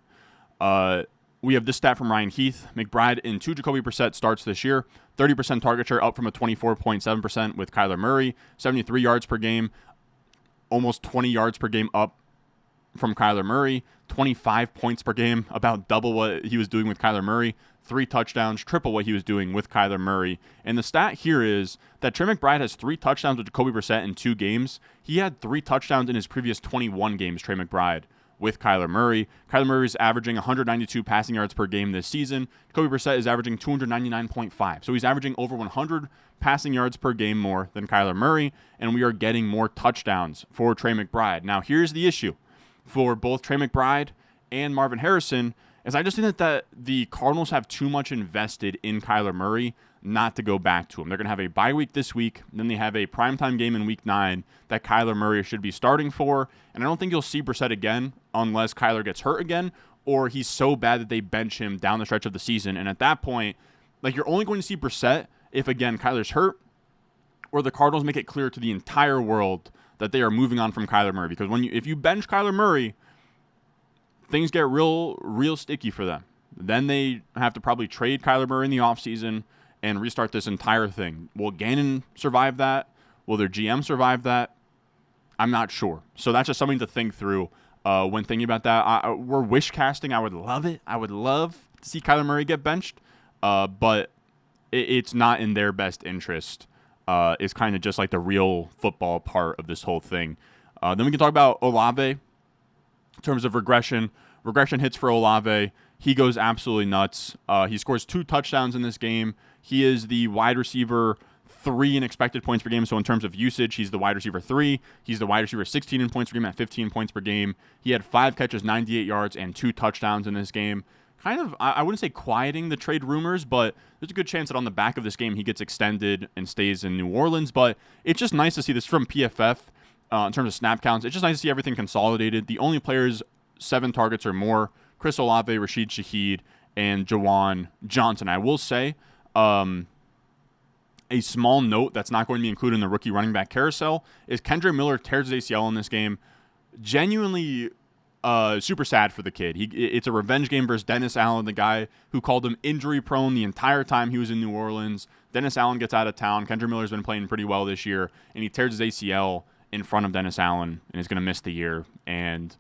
We have this stat from Ryan Heath. McBride in 2 Jacoby Brissett starts this year. 30% target share, up from a 24.7% with Kyler Murray. 73 yards per game, almost 20 yards per game up from Kyler Murray. 25 points per game, about double what he was doing with Kyler Murray. 3 touchdowns, triple what he was doing with Kyler Murray. And the stat here is that Trey McBride has 3 touchdowns with Jacoby Brissett in 2 games. He had 3 touchdowns in his previous 21 games, Trey McBride, with Kyler Murray. Kyler Murray is averaging 192 passing yards per game this season. Jacoby Brissett is averaging 299.5. So he's averaging over 100 passing yards per game more than Kyler Murray, and we are getting more touchdowns for Trey McBride. Now, here's the issue for both Trey McBride and Marvin Harrison, is I just think that the Cardinals have too much invested in Kyler Murray not to go back to him. They're going to have a bye week this week, and then they have a primetime game in week 9 that Kyler Murray should be starting for, and I don't think you'll see Brissett again unless Kyler gets hurt again, or he's so bad that they bench him down the stretch of the season, and at that point, like, you're only going to see Brissett if, again, Kyler's hurt, or the Cardinals make it clear to the entire world that they are moving on from Kyler Murray, because if you bench Kyler Murray, things get real sticky for them. Then they have to probably trade Kyler Murray in the offseason and restart this entire thing. Will Gannon survive that? Will their GM survive that? I'm not sure. So that's just something to think through when thinking about that. We're wish casting. I would love it. I would love to see Kyler Murray get benched, but it's not in their best interest. It's kind of just like the real football part of this whole thing. Then we can talk about Olave. In terms of regression hits for Olave. He goes absolutely nuts. He scores 2 touchdowns in this game. He is the wide receiver 3 in expected points per game. So in terms of usage, he's the wide receiver 3. He's the wide receiver 16 in points per game at 15 points per game. He had 5 catches, 98 yards, and 2 touchdowns in this game. Kind of, I wouldn't say quieting the trade rumors, but there's a good chance that on the back of this game he gets extended and stays in New Orleans. But it's just nice to see this from PFF. In terms of snap counts, it's just nice to see everything consolidated. The only players 7 targets or more, Chris Olave, Rashid Shaheed, and Jawan Johnson. I will say a small note that's not going to be included in the rookie running back carousel is Kendre Miller tears his ACL in this game. Genuinely super sad for the kid. It's a revenge game versus Dennis Allen, the guy who called him injury prone the entire time he was in New Orleans. Dennis Allen gets out of town. Kendre Miller's been playing pretty well this year, and he tears his ACL in front of Dennis Allen and is going to miss the year and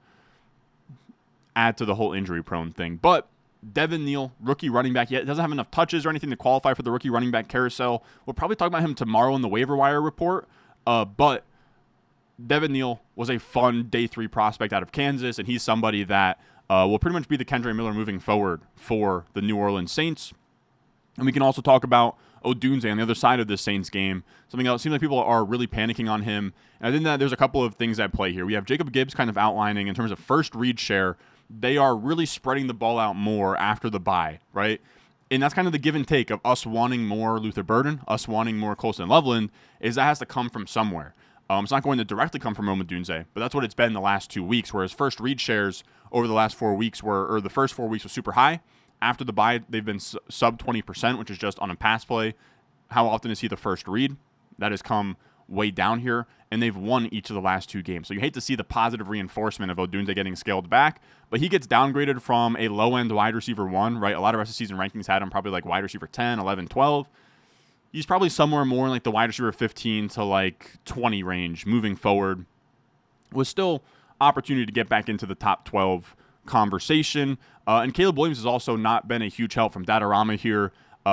add to the whole injury-prone thing. But Devin Neal, rookie running back, yet doesn't have enough touches or anything to qualify for the rookie running back carousel. We'll probably talk about him tomorrow in the waiver wire report. But Devin Neal was a fun day 3 prospect out of Kansas, and he's somebody that will pretty much be the Kendre Miller moving forward for the New Orleans Saints. And we can also talk about Odunze on the other side of this Saints game. Something else, seems like people are really panicking on him. And I think that there's a couple of things at play here. We have Jacob Gibbs kind of outlining in terms of first read share. They are really spreading the ball out more after the bye, right? And that's kind of the give and take of us wanting more Luther Burden, us wanting more Colston Loveland, is that has to come from somewhere. It's not going to directly come from Rome Odunze, but that's what it's been the last 2 weeks, whereas first read shares over the last 4 weeks the first 4 weeks was super high. After the bye, they've been sub 20%, which is just on a pass play. How often is he the first read? That has come way down here, and they've won each of the last 2 games. So you hate to see the positive reinforcement of Odunze getting scaled back, but he gets downgraded from a low-end wide receiver 1, right? A lot of rest of season rankings had him probably like wide receiver 10, 11, 12. He's probably somewhere more in like the wide receiver 15 to like 20 range moving forward. Was still opportunity to get back into the top 12 conversation. And Caleb Williams has also not been a huge help from Datarama here.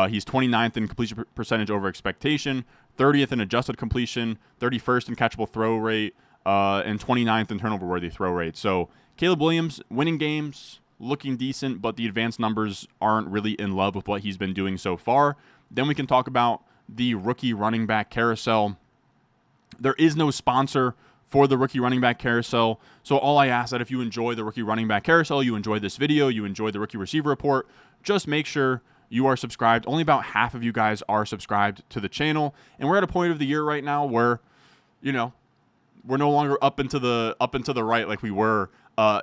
He's 29th in completion percentage over expectation, 30th in adjusted completion, 31st in catchable throw rate, and 29th in turnover-worthy throw rate. So Caleb Williams winning games, looking decent, but the advanced numbers aren't really in love with what he's been doing so far. Then we can talk about the rookie running back carousel. There is no sponsor for the rookie running back carousel. So all I ask that if you enjoy the rookie running back carousel, you enjoy this video, you enjoy the rookie receiver report, just make sure you are subscribed. Only about half of you guys are subscribed to the channel. And we're at a point of the year right now where, we're no longer up into the right like we were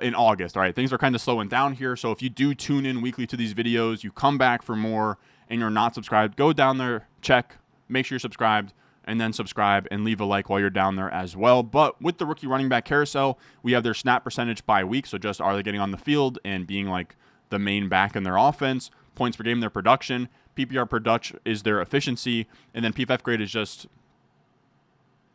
in August. All right, things are kind of slowing down here. So if you do tune in weekly to these videos, you come back for more and you're not subscribed, go down there, check, make sure you're subscribed, and then subscribe and leave a like while you're down there as well. But with the rookie running back carousel, we have their snap percentage by week. So just are they getting on the field and being like the main back in their offense, points per game, their production, PPR per Dutch is their efficiency, and then PFF grade is just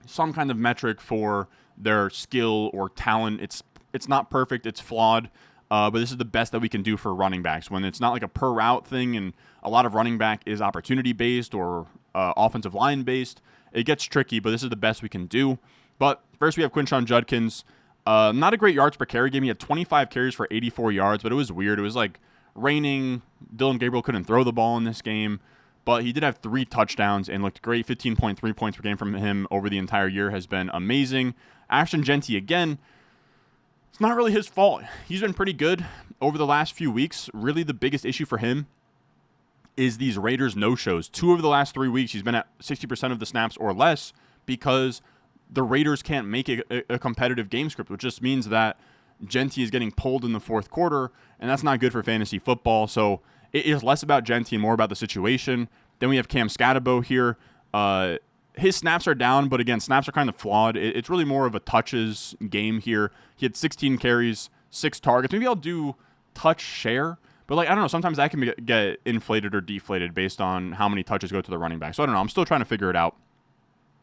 some kind of metric for their skill or talent. It's not perfect, it's flawed, but this is the best that we can do for running backs. When it's not like a per route thing, and a lot of running back is opportunity based or offensive line based, it gets tricky, but this is the best we can do. But first we have Quinshon Judkins. Not a great yards per carry game. He had 25 carries for 84 yards, but it was weird. It was like raining. Dylan Gabriel couldn't throw the ball in this game, but he did have 3 touchdowns and looked great. 15.3 points per game from him over the entire year has been amazing. Ashton Jeanty, again, it's not really his fault. He's been pretty good over the last few weeks. Really, the biggest issue for him is these Raiders no-shows. 2 of the last 3 weeks, he's been at 60% of the snaps or less because the Raiders can't make a competitive game script, which just means that Jeanty is getting pulled in the fourth quarter, and that's not good for fantasy football. So it is less about Jeanty and more about the situation. Then we have Cam Scatterbo here. His snaps are down, but again, snaps are kind of flawed. It's really more of a touches game here. He had 16 carries, 6 targets. Maybe I'll do touch share, but like I don't know. Sometimes that can get inflated or deflated based on how many touches go to the running back. So I don't know. I'm still trying to figure it out.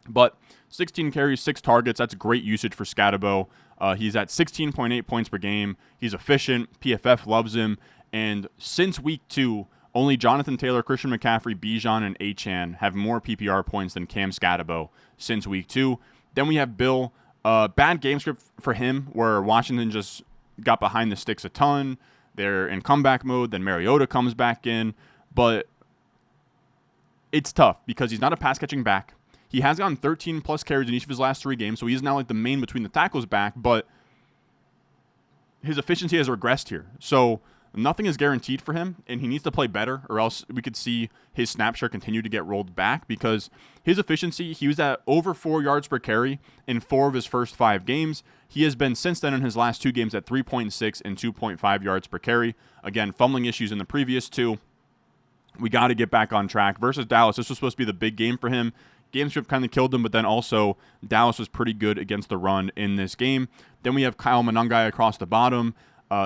But 16 carries, 6 targets. That's great usage for Scatterbo. He's at 16.8 points per game. He's efficient. PFF loves him. And since week 2, only Jonathan Taylor, Christian McCaffrey, Bijan, and Achane have more PPR points than Cam Scatterbo since week 2. Then we have Bill. Bad game script for him where Washington just got behind the sticks a ton. They're in comeback mode. Then Mariota comes back in. But it's tough because he's not a pass-catching back. He has gotten 13-plus carries in each of his last 3 games, so he is now like the main between the tackles back, but his efficiency has regressed here. So nothing is guaranteed for him, and he needs to play better, or else we could see his snap share continue to get rolled back because his efficiency, he was at over 4 yards per carry in 4 of his first 5 games. He has been since then in his last 2 games at 3.6 and 2.5 yards per carry. Again, fumbling issues in the previous 2. We got to get back on track. Versus Dallas, this was supposed to be the big game for him. Game script kind of killed him, but then also Dallas was pretty good against the run in this game. Then we have Kyle Monangai across the bottom.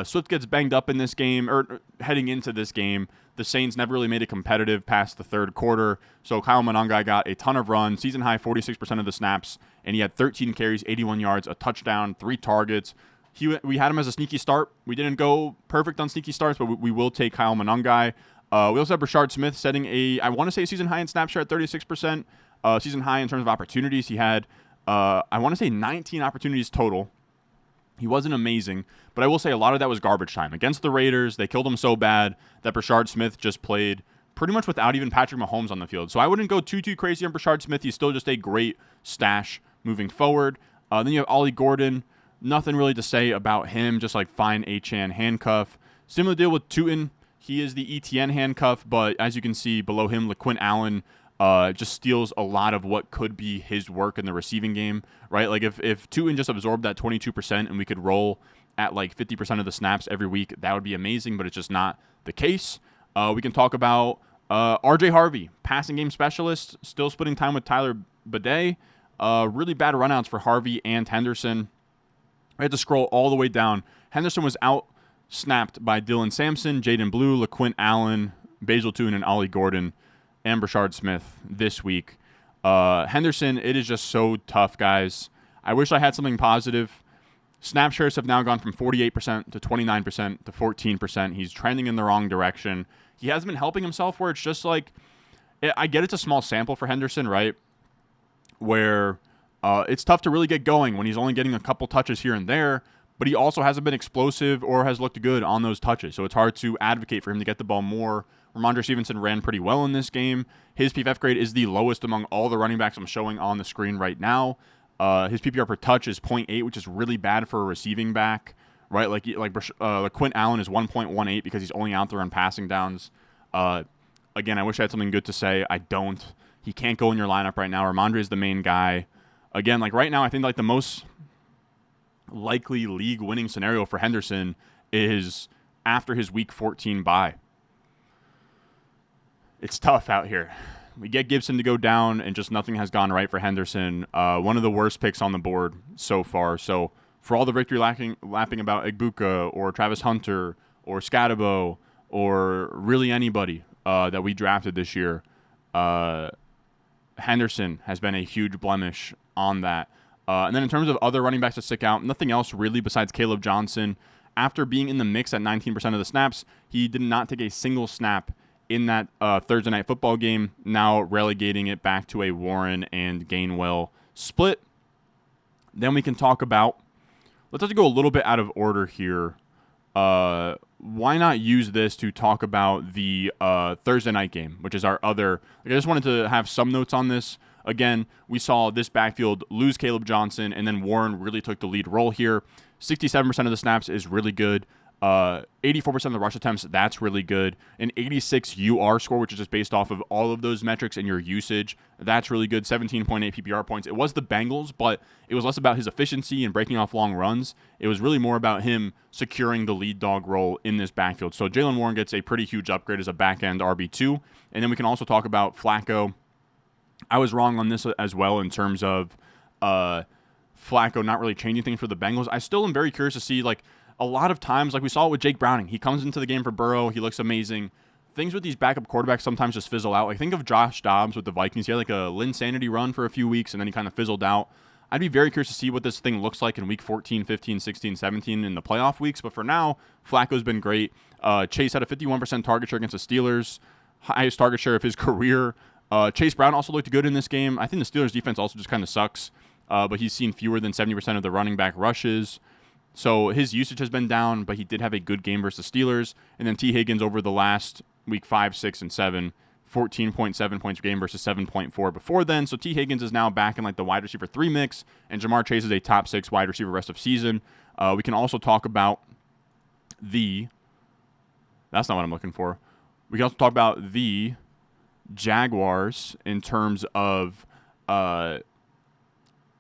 Swift gets banged up in this game, or heading into this game. The Saints never really made it competitive past the third quarter, so Kyle Monangai got a ton of runs, season high 46% of the snaps, and he had 13 carries, 81 yards, a touchdown, 3 targets. We had him as a sneaky start. We didn't go perfect on sneaky starts, but we will take Kyle Monangai. We also have Rashard Smith setting I want to say a season high in snap share at 36%. Season high in terms of opportunities. He had, I want to say 19 opportunities total. He wasn't amazing, but I will say a lot of that was garbage time. Against the Raiders, they killed him so bad that Rashard Smith just played pretty much without even Patrick Mahomes on the field. So I wouldn't go too crazy on Rashard Smith. He's still just a great stash moving forward. Then you have Ollie Gordon. Nothing really to say about him, just like fine Achane handcuff. Similar deal with Tootin. He is the ETN handcuff, but as you can see below him, LaQuint Allen just steals a lot of what could be his work in the receiving game, right? Like if Tootin just absorbed that 22% and we could roll at like 50% of the snaps every week, that would be amazing, but it's just not the case. We can talk about RJ Harvey, passing game specialist, still splitting time with Tyler Bidet. Really bad runouts for Harvey and Henderson. I had to scroll all the way down. Henderson was out snapped by Dylan Sampson, Jaden Blue, LaQuint Allen, Basil Tootin, and Ollie Gordon, and Rashard Smith this week. Henderson, it is just so tough, guys. I wish I had something positive. Snap shares have now gone from 48% to 29% to 14%. He's trending in the wrong direction. He hasn't been helping himself where it's just like, I get it's a small sample for Henderson, right? Where it's tough to really get going when he's only getting a couple touches here and there, but he also hasn't been explosive or has looked good on those touches. So it's hard to advocate for him to get the ball more. Ramondre Stevenson ran pretty well in this game. His PFF grade is the lowest among all the running backs I'm showing on the screen right now. His PPR per touch is 0.8, which is really bad for a receiving back, right? Like Quint Allen is 1.18 because he's only out there on passing downs. Again, I wish I had something good to say. I don't. He can't go in your lineup right now. Ramondre is the main guy. Again, like right now, I think like the most likely league-winning scenario for Henderson is after his Week 14 bye. It's tough out here. We get Gibson to go down, and just nothing has gone right for Henderson. One of the worst picks on the board so far. So for all the victory lapping about Igbuka or Travis Hunter or Scatterbo or really anybody that we drafted this year, Henderson has been a huge blemish on that. And then in terms of other running backs to stick out, nothing else really besides Caleb Johnson. After being in the mix at 19% of the snaps, he did not take a single snap in that Thursday Night Football game, now relegating it back to a Warren and Gainwell split. Then we can talk about let's have to go a little bit out of order here. Why not use this to talk about the Thursday night game, which is our other. I just wanted to have some notes on this. Again, we saw this backfield lose Caleb Johnson, and then Warren really took the lead role here. 67% of the snaps is really good. 84% of the rush attempts, that's really good. An 86 UR score, which is just based off of all of those metrics and your usage, that's really good. 17.8 PPR points. It was the Bengals, but it was less about his efficiency and breaking off long runs. It was really more about him securing the lead dog role in this backfield. So Jaylen Warren gets a pretty huge upgrade as a back-end RB2. And then we can also talk about Flacco. I was wrong on this as well in terms of Flacco not really changing things for the Bengals. I still am very curious to see, like, a lot of times, like we saw it with Jake Browning, he comes into the game for Burrow, he looks amazing. Things with these backup quarterbacks sometimes just fizzle out. Like, think of Josh Dobbs with the Vikings. He had like a Linsanity run for a few weeks, and then he kind of fizzled out. I'd be very curious to see what this thing looks like in week 14, 15, 16, 17 in the playoff weeks. But for now, Flacco's been great. Chase had a 51% target share against the Steelers, highest target share of his career. Chase Brown also looked good in this game. I think the Steelers defense also just kind of sucks, but he's seen fewer than 70% of the running back rushes. So his usage has been down, but he did have a good game versus the Steelers. And then T. Higgins over the last week 5, 6, and 7, 14.7 points per game versus 7.4 before then. So T. Higgins is now back in like the wide receiver 3 mix, and Jamar Chase is a top 6 wide receiver rest of season. We can also talk about that's not what I'm looking for. We can also talk about the Jaguars in terms of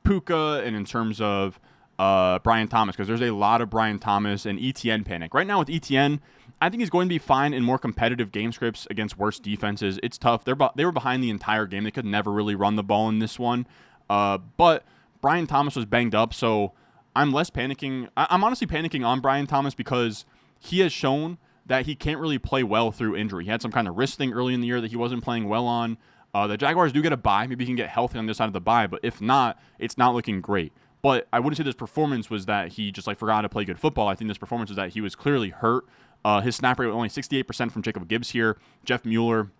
Puka and in terms of Brian Thomas, because there's a lot of Brian Thomas and ETN panic. Right now with ETN, I think he's going to be fine in more competitive game scripts against worse defenses. It's tough. They were behind the entire game. They could never really run the ball in this one. But Brian Thomas was banged up, so I'm less panicking. I'm honestly panicking on Brian Thomas because he has shown that he can't really play well through injury. He had some kind of wrist thing early in the year that he wasn't playing well on. The Jaguars do get a bye. Maybe he can get healthy on this side of the bye, but if not, it's not looking great. But I wouldn't say this performance was that he just like forgot to play good football. I think this performance was that he was clearly hurt. His snap rate was only 68% from Jacob Gibbs here. Jeff Mueller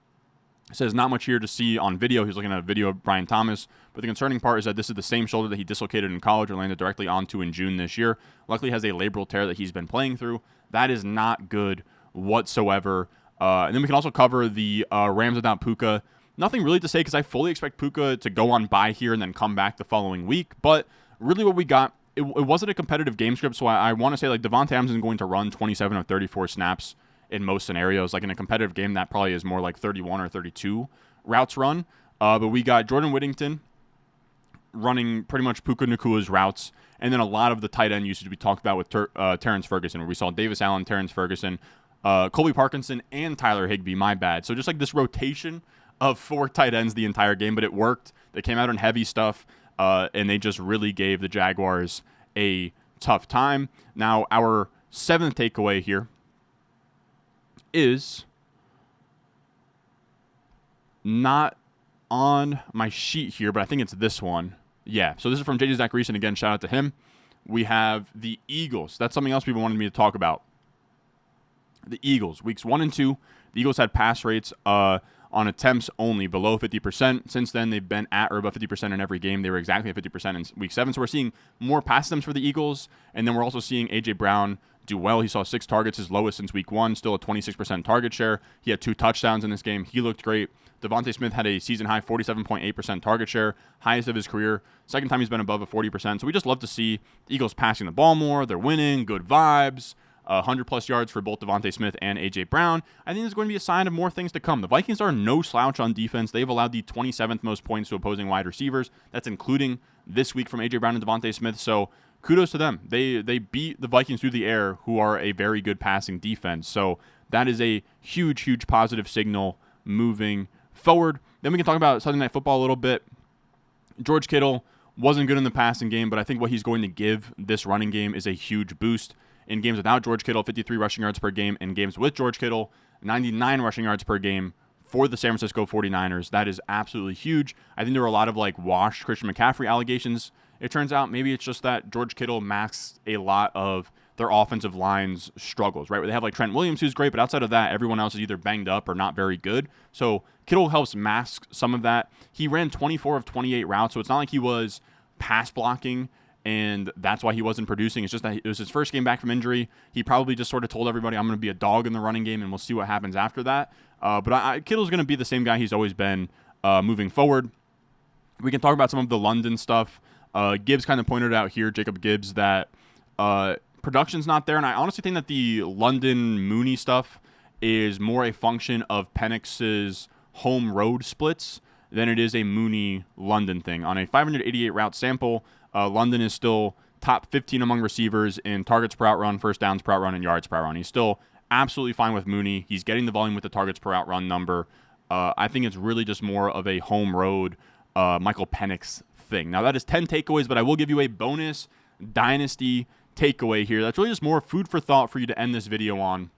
says not much here to see on video. He's looking at a video of Brian Thomas. But the concerning part is that this is the same shoulder that he dislocated in college or landed directly onto in June this year. Luckily has a labral tear that he's been playing through. That is not good whatsoever. And then we can also cover the Rams without Puka. Nothing really to say because I fully expect Puka to go on bye here and then come back the following week. But really what we got, it wasn't a competitive game script, so I want to say like Devontae Adams is going to run 27 of 34 snaps in most scenarios. Like in a competitive game, that probably is more like 31 or 32 routes run. But we got Jordan Whittington running pretty much Puka Nakua's routes, and then a lot of the tight end usage we talked about with Terrence Ferguson, where we saw Davis Allen, Terrence Ferguson, Colby Parkinson, and Tyler Higbee, my bad. So just like this rotation of 4 tight ends the entire game, but it worked. They came out on heavy stuff. And they just really gave the Jaguars a tough time. Now, our 7th takeaway here is not on my sheet here, but I think it's this one. Yeah, so this is from JJ Zach Reese, and again, shout out to him. We have the Eagles. That's something else people wanted me to talk about. The Eagles, weeks 1 and 2, the Eagles had pass rates on attempts only below 50%. Since then, they've been at or above 50% in every game. They were exactly at 50% in week 7. So we're seeing more pass attempts for the Eagles. And then we're also seeing A.J. Brown do well. He saw 6 targets, his lowest since week 1, still a 26% target share. He had 2 touchdowns in this game. He looked great. Devontae Smith had a season-high 47.8% target share, highest of his career. Second time he's been above a 40%. So we just love to see the Eagles passing the ball more. They're winning, good vibes. 100-plus yards for both Devontae Smith and A.J. Brown. I think there's going to be a sign of more things to come. The Vikings are no slouch on defense. They've allowed the 27th most points to opposing wide receivers. That's including this week from A.J. Brown and Devontae Smith. So kudos to them. They beat the Vikings through the air, who are a very good passing defense. So that is a huge, huge positive signal moving forward. Then we can talk about Sunday Night Football a little bit. George Kittle wasn't good in the passing game, but I think what he's going to give this running game is a huge boost. In games without George Kittle, 53 rushing yards per game. In games with George Kittle, 99 rushing yards per game for the San Francisco 49ers. That is absolutely huge. I think there were a lot of like washed Christian McCaffrey allegations. It turns out maybe it's just that George Kittle masks a lot of their offensive line's struggles, right? Where they have like Trent Williams, who's great, but outside of that, everyone else is either banged up or not very good. So Kittle helps mask some of that. He ran 24 of 28 routes, so it's not like he was pass blocking and that's why he wasn't producing. It's just that it was his first game back from injury. He probably just sort of told everybody, I'm going to be a dog in the running game, and we'll see what happens after that. But Kittle's going to be the same guy he's always been moving forward. We can talk about some of the London stuff. Gibbs kind of pointed out here, Jacob Gibbs, that production's not there, and I honestly think that the London Mooney stuff is more a function of Penix's home road splits than it is a Mooney London thing. On a 588 route sample, London is still top 15 among receivers in targets per out run, first downs per out run, and yards per out run. He's still absolutely fine with Mooney. He's getting the volume with the targets per out run number. I think it's really just more of a home road Michael Penix thing. Now, that is 10 takeaways, but I will give you a bonus dynasty takeaway here. That's really just more food for thought for you to end this video on.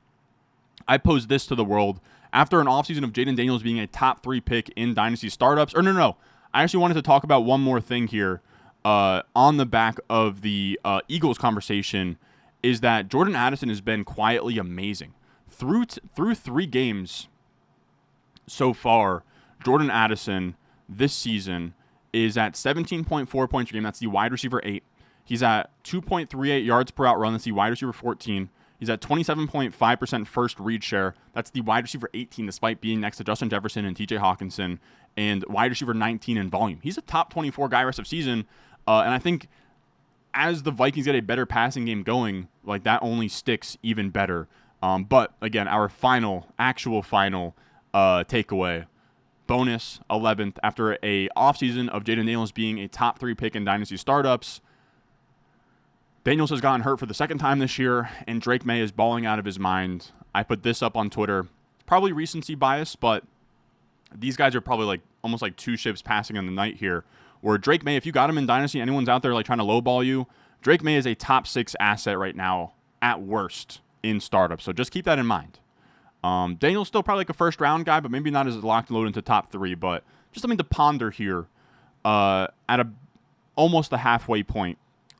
I posed this to the world. After an offseason of Jaden Daniels being a top 3 pick in dynasty startups, or no. I actually wanted to talk about one more thing here on the back of the Eagles conversation, is that Jordan Addison has been quietly amazing. Through 3 games so far, Jordan Addison this season is at 17.4 points per game. That's the wide receiver 8. He's at 2.38 yards per out run. That's the wide receiver 14. He's at 27.5% first read share. That's the wide receiver 18, despite being next to Justin Jefferson and TJ Hawkinson, and wide receiver 19 in volume. He's a top 24 guy rest of season, and I think as the Vikings get a better passing game going, like, that only sticks even better. But again, our actual final takeaway, bonus 11th, after a offseason of Jaden Daniels being a top 3 pick in dynasty startups, Daniels has gotten hurt for the second time this year, and Drake May is balling out of his mind. I put this up on Twitter. Probably recency bias, but these guys are probably like almost like 2 ships passing in the night here, where Drake May, if you got him in Dynasty, anyone's out there like trying to lowball you, Drake May is a top 6 asset right now at worst in startups. So just keep that in mind. Daniel's still probably like a first round guy, but maybe not as locked and loaded into top 3, but just something to ponder here at almost the halfway point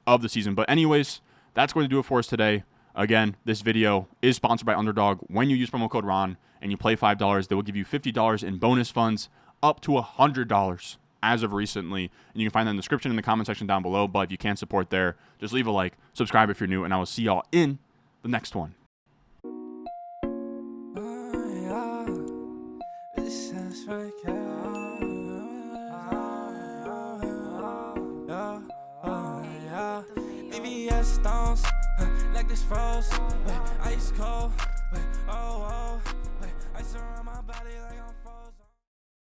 of the season. But anyways, that's going to do it for us today. Again, this video is sponsored by Underdog. When you use promo code RON and you play $5, they will give you $50 in bonus funds, up to $100 as of recently. And you can find that in the description in the comment section down below. But if you can't support there, just leave a like, subscribe if you're new, and I will see y'all in the next one. Stones, like this froze, ice cold, ice around my body like I'm